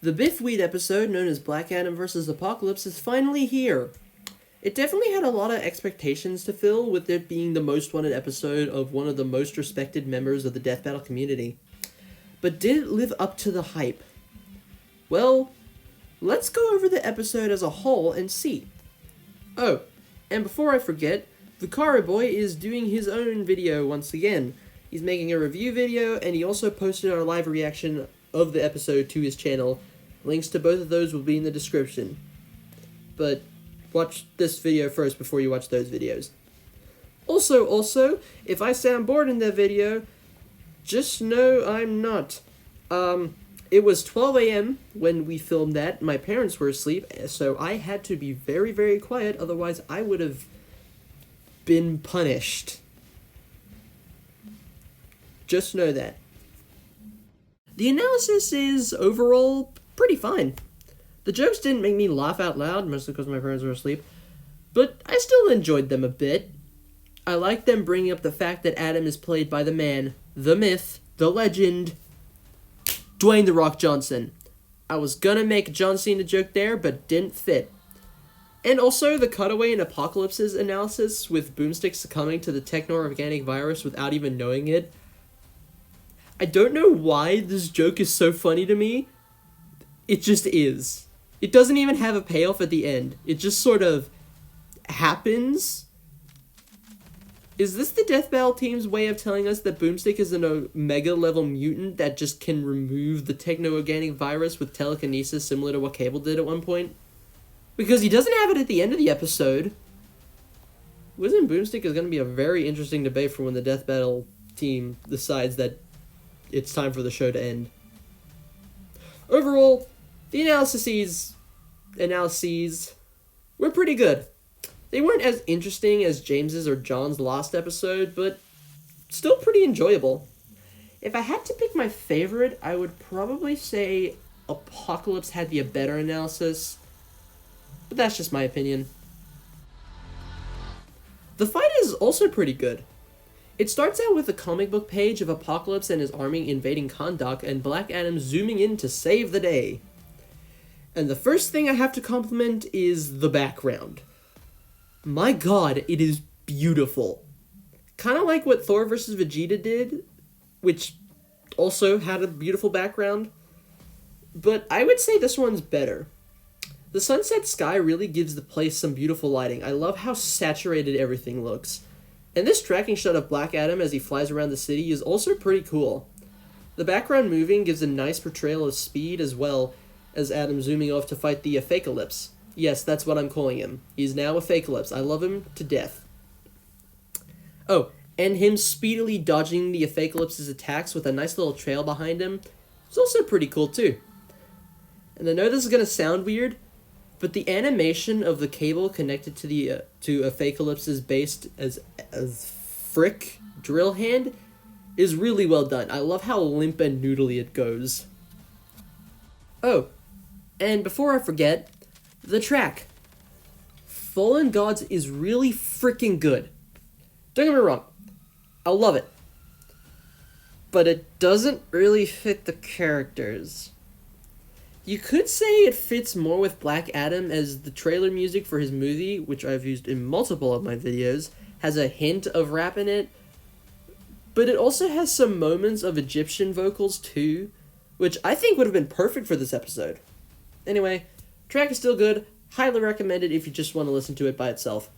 The Biff Weed episode, known as Black Adam vs. Apocalypse, is finally here. It definitely had a lot of expectations to fill, with it being the most wanted episode of one of the most respected members of the death battle community. But did it live up to the hype? Well, let's go over the episode as a whole and see. Oh, and before I forget, Lucariboi is doing his own video once again. He's making a review video, and he also posted our live reaction of the episode to his channel. Links to both of those will be in the description. But watch this video first before you watch those videos. Also, if I sound bored in that video, just know I'm not. It was 12 a.m. when we filmed that. My parents were asleep, so I had to be very, very quiet, otherwise I would have been punished. Just know that. The analysis is overall pretty fine. The jokes didn't make me laugh out loud, mostly because my parents were asleep, but I still enjoyed them a bit. I like them bringing up the fact that Adam is played by the man, the myth, the legend, Dwayne "The Rock" Johnson. I was gonna make a John Cena joke there, but didn't fit. And also the cutaway in Apocalypse's analysis with Boomstick succumbing to the techno-organic virus without even knowing it. I don't know why this joke is so funny to me. It just is. It doesn't even have a payoff at the end. It just sort of happens. Is this the Death Battle team's way of telling us that Boomstick is an Omega-level mutant that just can remove the techno-organic virus with telekinesis similar to what Cable did at one point? Because he doesn't have it at the end of the episode. Wizard Boomstick is going to be a very interesting debate for when the Death Battle team decides that it's time for the show to end. Overall, the analyses were pretty good. They weren't as interesting as James's or John's Lost episode, but still pretty enjoyable. If I had to pick my favorite, I would probably say Apocalypse had the better analysis, but that's just my opinion. The fight is also pretty good. It starts out with a comic book page of Apocalypse and his army invading Kahndaq and Black Adam zooming in to save the day. And the first thing I have to compliment is the background. My god, it is beautiful. Kind of like what Thor vs. Vegeta did, which also had a beautiful background. But I would say this one's better. The sunset sky really gives the place some beautiful lighting. I love how saturated everything looks. And this tracking shot of Black Adam as he flies around the city is also pretty cool. The background moving gives a nice portrayal of speed as well as Adam zooming off to fight the Fakealypse. Yes, that's what I'm calling him. He's now a Fakealypse. I love him to death. Oh, and him speedily dodging the Fakealypse's attacks with a nice little trail behind him is also pretty cool too. And I know this is going to sound weird, but the animation of the cable connected to a Fakealypse's base as Frick drill hand is really well done. I love how limp and noodly it goes. Oh, and before I forget, the track. Fallen Gods is really freaking good. Don't get me wrong, I love it. But it doesn't really fit the characters. You could say it fits more with Black Adam, as the trailer music for his movie, which I've used in multiple of my videos, has a hint of rap in it. But it also has some moments of Egyptian vocals too, which I think would have been perfect for this episode. Anyway, track is still good. Highly recommended if you just want to listen to it by itself.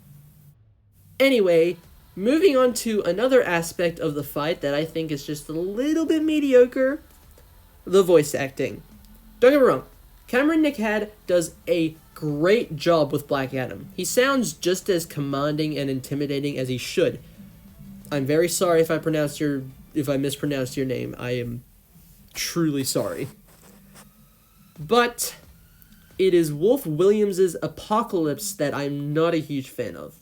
Anyway, moving on to another aspect of the fight that I think is just a little bit mediocre. The voice acting. Don't get me wrong, Cameron Nikhad does a great job with Black Adam. He sounds just as commanding and intimidating as he should. I'm very sorry if I mispronounced your name. I am truly sorry. But it is Wolf Williams' Apocalypse that I'm not a huge fan of.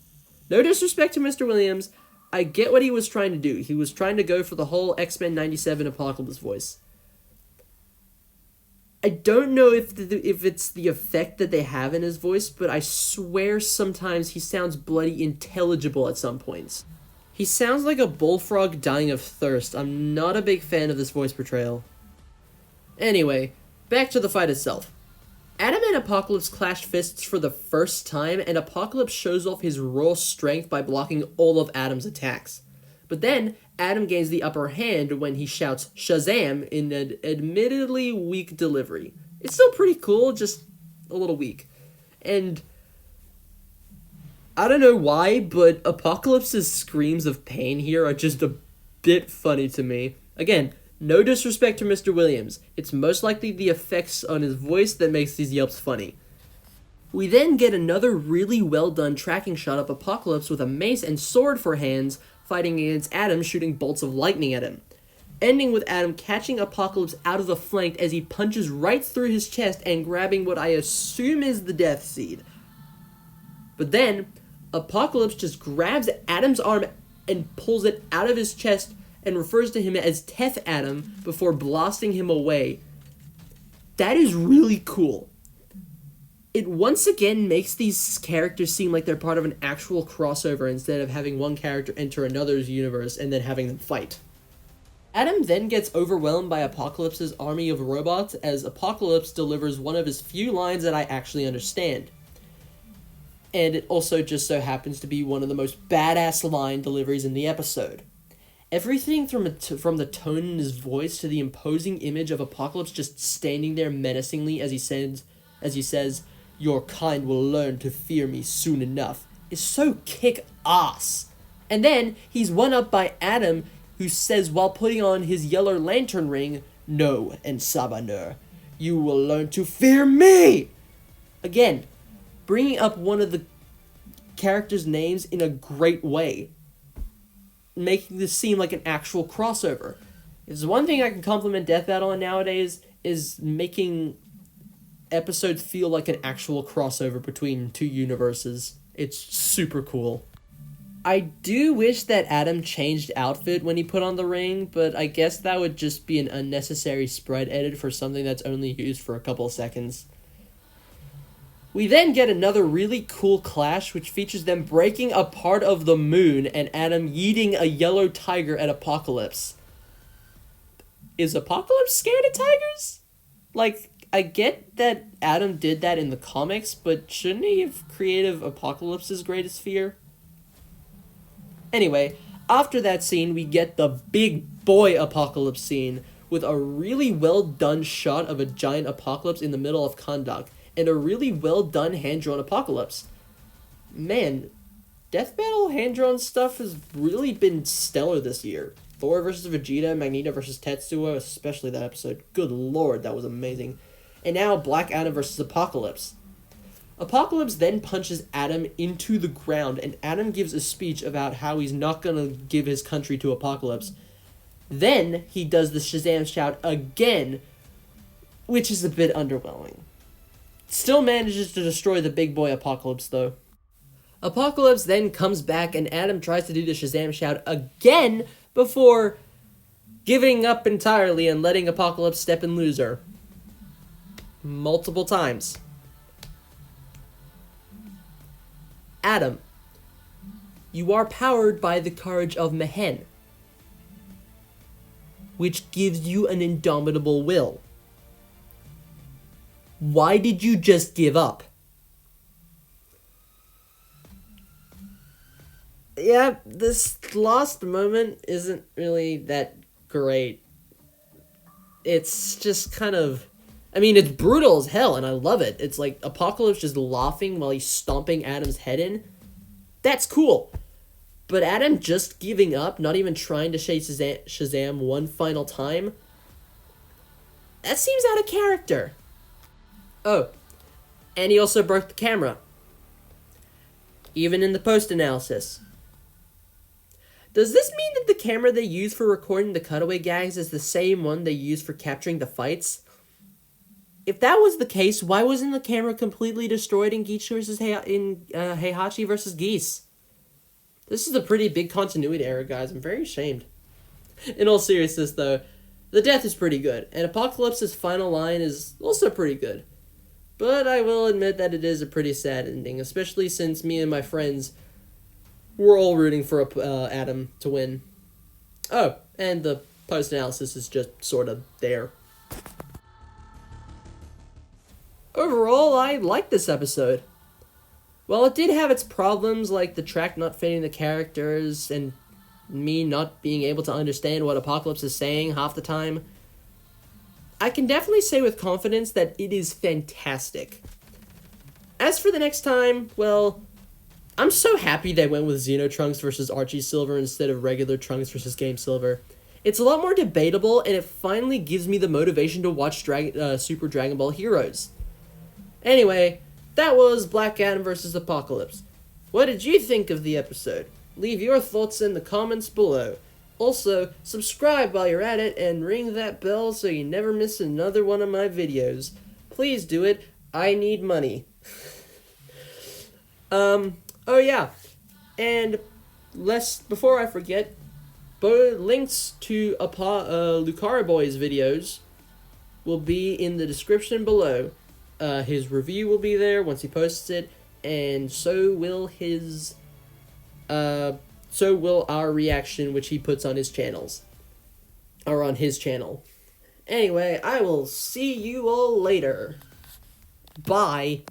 No disrespect to Mr. Williams, I get what he was trying to do. He was trying to go for the whole X-Men 97 Apocalypse voice. I don't know if it's the effect that they have in his voice, but I swear sometimes he sounds bloody intelligible at some points. He sounds like a bullfrog dying of thirst. I'm not a big fan of this voice portrayal. Anyway, Back to the fight itself. Adam and Apocalypse clash fists for the first time, and Apocalypse shows off his raw strength by blocking all of Adam's attacks. But then, Adam gains the upper hand when he shouts Shazam in an admittedly weak delivery. It's still pretty cool, just a little weak. And I don't know why, but Apocalypse's screams of pain here are just a bit funny to me. Again, no disrespect to Mr. Williams. It's most likely the effects on his voice that makes these yelps funny. We then get another really well done tracking shot of Apocalypse with a mace and sword for hands, fighting against Adam shooting bolts of lightning at him. Ending with Adam catching Apocalypse out of the flank as he punches right through his chest and grabbing what I assume is the Death Seed. But then, Apocalypse just grabs Adam's arm and pulls it out of his chest and refers to him as Teth Adam before blasting him away. That is really cool. It once again makes these characters seem like they're part of an actual crossover instead of having one character enter another's universe and then having them fight. Adam then gets overwhelmed by Apocalypse's army of robots as Apocalypse delivers one of his few lines that I actually understand. And it also just so happens to be one of the most badass line deliveries in the episode. Everything from the tone in his voice to the imposing image of Apocalypse just standing there menacingly as he says, "Your kind will learn to fear me soon enough," is so kick-ass. And then he's one-upped by Adam, who says while putting on his yellow lantern ring, "No, and Sabanur, you will learn to fear me!" Again, bringing up one of the characters' names in a great way, making this seem like an actual crossover. If there's one thing I can compliment Death Battle on nowadays, is making episodes feel like an actual crossover between two universes. It's super cool. I do wish that Adam changed outfit when he put on the ring, but I guess that would just be an unnecessary spread edit for something that's only used for a couple of seconds. We then get another really cool clash, which features them breaking a part of the moon and Adam yeeting a yellow tiger at Apocalypse. Is Apocalypse scared of tigers? Like, I get that Adam did that in the comics, but shouldn't he have created Apocalypse's greatest fear? Anyway, after that scene, we get the big boy Apocalypse scene, with a really well done shot of a giant Apocalypse in the middle of Kahndaq, and a really well done hand-drawn Apocalypse. Man, Death Battle hand-drawn stuff has really been stellar this year. Thor vs. Vegeta, Magneto vs. Tetsuo, especially that episode. Good lord, that was amazing. And now Black Adam vs. Apocalypse. Apocalypse then punches Adam into the ground, and Adam gives a speech about how he's not gonna give his country to Apocalypse. Then he does the Shazam shout again, which is a bit underwhelming. Still manages to destroy the big boy Apocalypse, though. Apocalypse then comes back, and Adam tries to do the Shazam shout again before giving up entirely and letting Apocalypse step in loser. Multiple times. Adam, you are powered by the courage of Mehen, which gives you an indomitable will. Why did you just give up? Yeah, this last moment isn't really that great. It's just kind of... I mean, it's brutal as hell, and I love it. It's like Apocalypse just laughing while he's stomping Adam's head in. That's cool. But Adam just giving up, not even trying to chase Shazam one final time, that seems out of character. Oh, and he also broke the camera. Even in the post-analysis. Does this mean that the camera they use for recording the cutaway gags is the same one they use for capturing the fights? If that was the case, why wasn't the camera completely destroyed in Heihachi vs. Geese? This is a pretty big continuity error, guys. I'm very ashamed. In all seriousness, though, the death is pretty good, and Apocalypse's final line is also pretty good. But I will admit that it is a pretty sad ending, especially since me and my friends were all rooting for Adam to win. Oh, and the post-analysis is just sort of there. Overall, I liked this episode. While it did have its problems, like the track not fitting the characters and me not being able to understand what Apocalypse is saying half the time, I can definitely say with confidence that it is fantastic. As for the next time, well, I'm so happy they went with Xeno Trunks versus Archie Silver instead of regular Trunks versus Game Silver. It's a lot more debatable, and it finally gives me the motivation to watch Super Dragon Ball Heroes. Anyway, that was Black Adam vs. Apocalypse. What did you think of the episode? Leave your thoughts in the comments below. Also, subscribe while you're at it and ring that bell so you never miss another one of my videos. Please do it. I need money. Oh yeah. And before I forget, links to Lucariboi videos will be in the description below. His review will be there once he posts it, and so will our reaction, which he puts on his channels. Or on his channel. Anyway, I will see you all later. Bye.